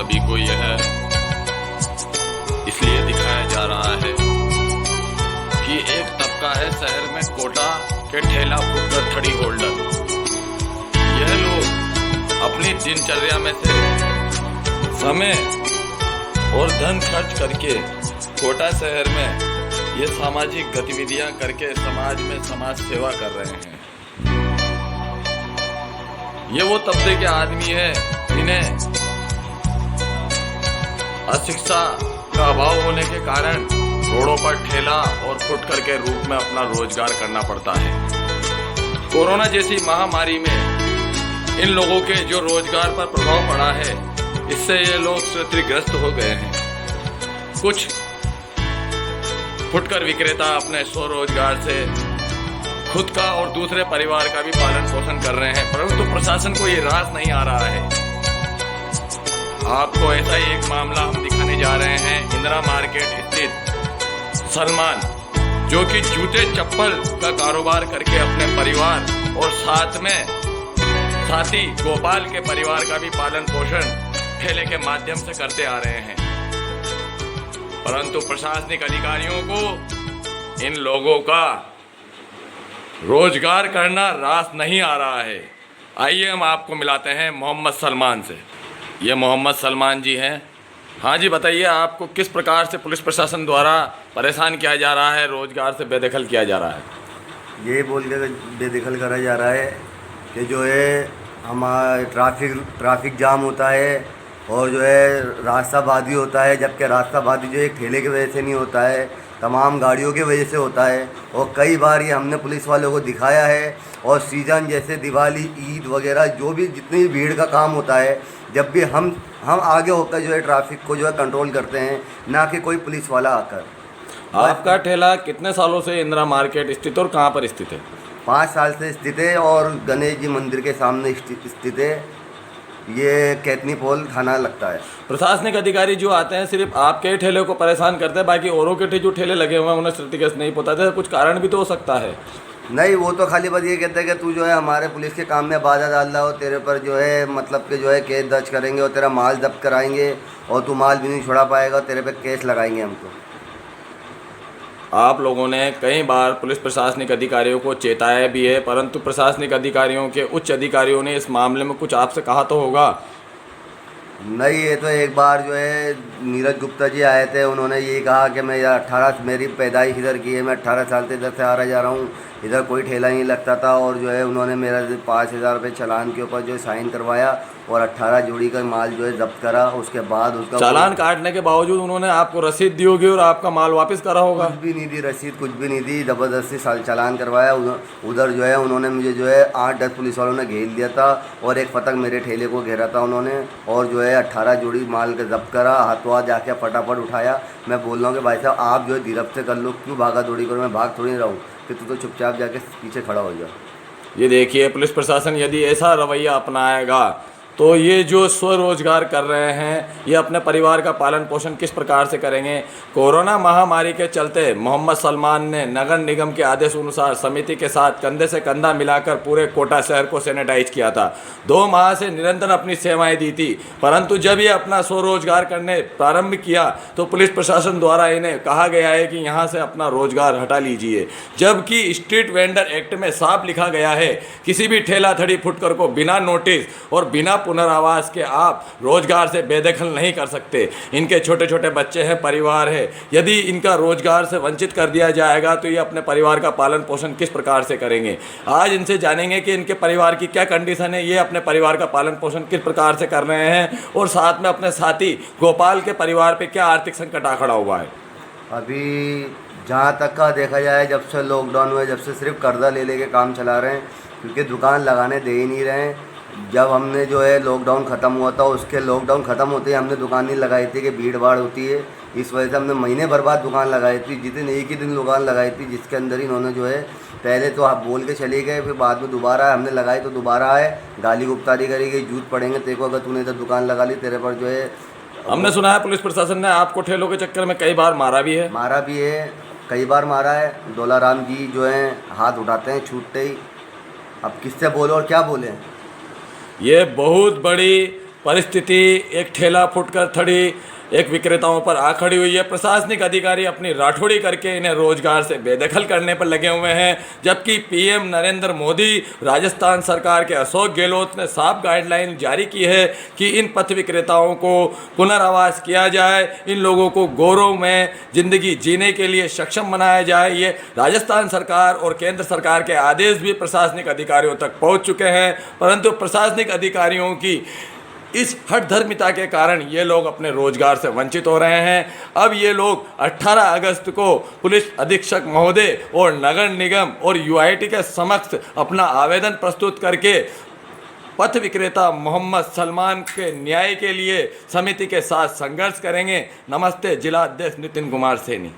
सभी को यह इसलिए दिखाया जा रहा है कि एक तबका है शहर में कोटा के ठेला फुटकर ठड़ी होल्डर। यह लोग अपनी दिनचर्या में से समय और धन खर्च करके कोटा शहर में ये सामाजिक गतिविधियां करके समाज में समाज सेवा कर रहे हैं। ये वो तबके के आदमी है जिन्हें अशिक्षा का अभाव होने के कारण रोडों पर ठेला और फुटकर के रूप में अपना रोजगार करना पड़ता है। कोरोना जैसी महामारी में इन लोगों के जो रोजगार पर प्रभाव पड़ा है, इससे ये लोग क्षतिग्रस्त हो गए हैं। कुछ फुटकर विक्रेता अपने स्वरोजगार से खुद का और दूसरे परिवार का भी पालन पोषण कर रहे हैं, परंतु प्रशासन को ये रास नहीं आ रहा है। आपको ऐसा ही एक मामला हम दिखाने जा रहे हैं। इंदिरा मार्केट स्थित सलमान, जो कि जूते चप्पल का कारोबार करके अपने परिवार और साथ में साथी गोपाल के परिवार का भी पालन पोषण ठेले के माध्यम से करते आ रहे हैं, परंतु प्रशासनिक अधिकारियों को इन लोगों का रोजगार करना रास नहीं आ रहा है। आइए हम आपको मिलाते हैं मोहम्मद सलमान से। ये मोहम्मद सलमान जी हैं। हाँ जी, बताइए आपको किस प्रकार से पुलिस प्रशासन द्वारा परेशान किया जा रहा है, रोजगार से बेदखल किया जा रहा है? ये बोल के बेदखल करा जा रहा है कि जो है हमारा ट्रैफिक जाम होता है और जो है रास्ता बाधी होता है, जबकि रास्ता बाधी जो एक ठेले की वजह से नहीं होता है, तमाम गाड़ियों की वजह से होता है। और कई बार ये हमने पुलिस वालों को दिखाया है। और सीज़न जैसे दिवाली, ईद वगैरह जो भी जितनी भीड़ का काम होता है, जब भी हम आगे होकर जो है ट्रैफिक को जो है कंट्रोल करते हैं, ना कि कोई पुलिस वाला आकर। आपका ठेला कितने सालों से इंदिरा मार्केट स्थित और कहाँ पर स्थित है? 5 साल से स्थित है और गणेश जी मंदिर के सामने स्थित है। ये कैतनी पोल थाना लगता है। प्रशासनिक अधिकारी जो आते हैं सिर्फ आपके ठेले को परेशान करते हैं, बाकी औरों के जो ठेले लगे हुए हैं उन्हें क्षतिग्रस्त नहीं पहुंचाते। कुछ कारण भी तो हो सकता है। नहीं, वो तो खाली बस ये कहते हैं कि तू जो है हमारे पुलिस के काम में बाधा डाल रहा हो, तेरे पर जो है मतलब कि जो है केस दर्ज करेंगे और तेरा माल जब्त कराएंगे और तू माल भी नहीं छुड़ा पाएगा, तेरे पे केस लगाएंगे हम तो। आप लोगों ने कई बार पुलिस प्रशासनिक अधिकारियों को चेताया भी है, परंतु प्रशासनिक अधिकारियों के उच्च अधिकारियों ने इस मामले में कुछ आपसे कहा तो होगा? नहीं, ये तो एक बार जो है नीरज गुप्ता जी आए थे, उन्होंने ये कहा कि मैं 18 मेरी पैदाइश इधर की है, मैं 18 साल से इधर से आ रहा जा रहा हूँ, इधर कोई ठेला नहीं लगता था। और जो है उन्होंने मेरा 5,000 रुपये चालान के ऊपर जो साइन करवाया और 18 जोड़ी का माल जो है जब्त करा। उसके बाद उसका चालान काटने के बावजूद उन्होंने आपको रसीद दी होगी और आपका माल वापस करा होगा? कुछ भी नहीं दी रसीद, कुछ भी नहीं दी, ज़बरदस्ती चालान करवाया। उधर जो है उन्होंने मुझे जो है 8-10 पुलिस वालों ने घेर दिया था और एक पतंग मेरे ठेले को घेरा था उन्होंने। और जो है 18 जोड़ी माल का जब्त करा, हाथों हाथ जाके फटाफट उठाया। मैं बोल रहा हूँ कि भाई साहब आप जो है धीरज से कर लो, क्यों भागा दौड़ी करो? मैं भाग थोड़ी रहा हूँ कि तू तो चुपचाप जाके पीछे खड़ा हो जा। ये देखिए, पुलिस प्रशासन यदि ऐसा रवैया अपनाएगा तो ये जो स्वरोजगार कर रहे हैं, ये अपने परिवार का पालन पोषण किस प्रकार से करेंगे? कोरोना महामारी के चलते मोहम्मद सलमान ने नगर निगम के आदेश अनुसार समिति के साथ कंधे से कंधा मिलाकर पूरे कोटा शहर को सैनिटाइज किया था। 2 माह से निरंतर अपनी सेवाएं दी थी, परंतु जब ये अपना स्वरोजगार करने प्रारंभ किया तो पुलिस प्रशासन द्वारा इन्हें कहा गया है कि यहाँ से अपना रोजगार हटा लीजिए, जबकि स्ट्रीट वेंडर एक्ट में साफ लिखा गया है किसी भी ठेला थड़ी फुटकर को बिना नोटिस और बिना पुनरावास के आप रोजगार से बेदखल नहीं कर सकते। इनके छोटे छोटे बच्चे हैं, परिवार है, यदि इनका रोजगार से वंचित कर दिया जाएगा तो ये अपने परिवार का पालन पोषण किस प्रकार से करेंगे? आज इनसे जानेंगे कि इनके परिवार की क्या कंडीशन है, ये अपने परिवार का पालन पोषण किस प्रकार से कर रहे हैं और साथ में अपने साथी गोपाल के परिवार पे क्या आर्थिक संकट आ खड़ा हुआ है। अभी जहाँ तक का देखा जाए, जब से लॉकडाउन हुआ, जब से सिर्फ कर्जा ले लेके काम चला रहे हैं, क्योंकि दुकान लगाने दे ही नहीं रहे हैं। जब हमने जो है लॉकडाउन ख़त्म हुआ था, उसके लॉकडाउन ख़त्म होते ही हमने दुकान नहीं लगाई थी कि भीड़ भाड़ होती है, इस वजह से हमने महीने भर बाद दुकान लगाई थी। जिस दिन एक ही दिन दुकान लगाई थी, जिसके अंदर इन्होंने जो है पहले तो आप बोल के चले गए, फिर बाद में दोबारा हमने लगाई तो दोबारा आए, गाली गुप्तारी करी गई, जूत पड़ेंगे तेरे को अगर तूने इधर दुकान लगा ली, तेरे पर जो है। हमने सुना है पुलिस प्रशासन ने आपको ठेलों के चक्कर में कई बार मारा भी है। कई बार मारा है। डोलाराम जी जो हैं हाथ उठाते हैं छूटते ही। अब किससे बोलो और क्या बोलें? ये बहुत बड़ी परिस्थिति एक ठेला फुटकर खड़ी एक विक्रेताओं पर आ खड़ी हुई है। प्रशासनिक अधिकारी अपनी राठौड़ी करके इन्हें रोजगार से बेदखल करने पर लगे हुए हैं, जबकि पीएम नरेंद्र मोदी, राजस्थान सरकार के अशोक गहलोत ने साफ गाइडलाइन जारी की है कि इन पथ विक्रेताओं को पुनर्वास किया जाए, इन लोगों को गौरव में ज़िंदगी जीने के लिए सक्षम बनाया जाए। ये राजस्थान सरकार और केंद्र सरकार के आदेश भी प्रशासनिक अधिकारियों तक पहुंच चुके हैं, परंतु प्रशासनिक अधिकारियों की इस हठधर्मिता के कारण ये लोग अपने रोजगार से वंचित हो रहे हैं। अब ये लोग 18 अगस्त को पुलिस अधीक्षक महोदय और नगर निगम और यूआईटी के समक्ष अपना आवेदन प्रस्तुत करके पथ विक्रेता मोहम्मद सलमान के न्याय के लिए समिति के साथ संघर्ष करेंगे। नमस्ते, जिला अध्यक्ष नितिन कुमार सैनी।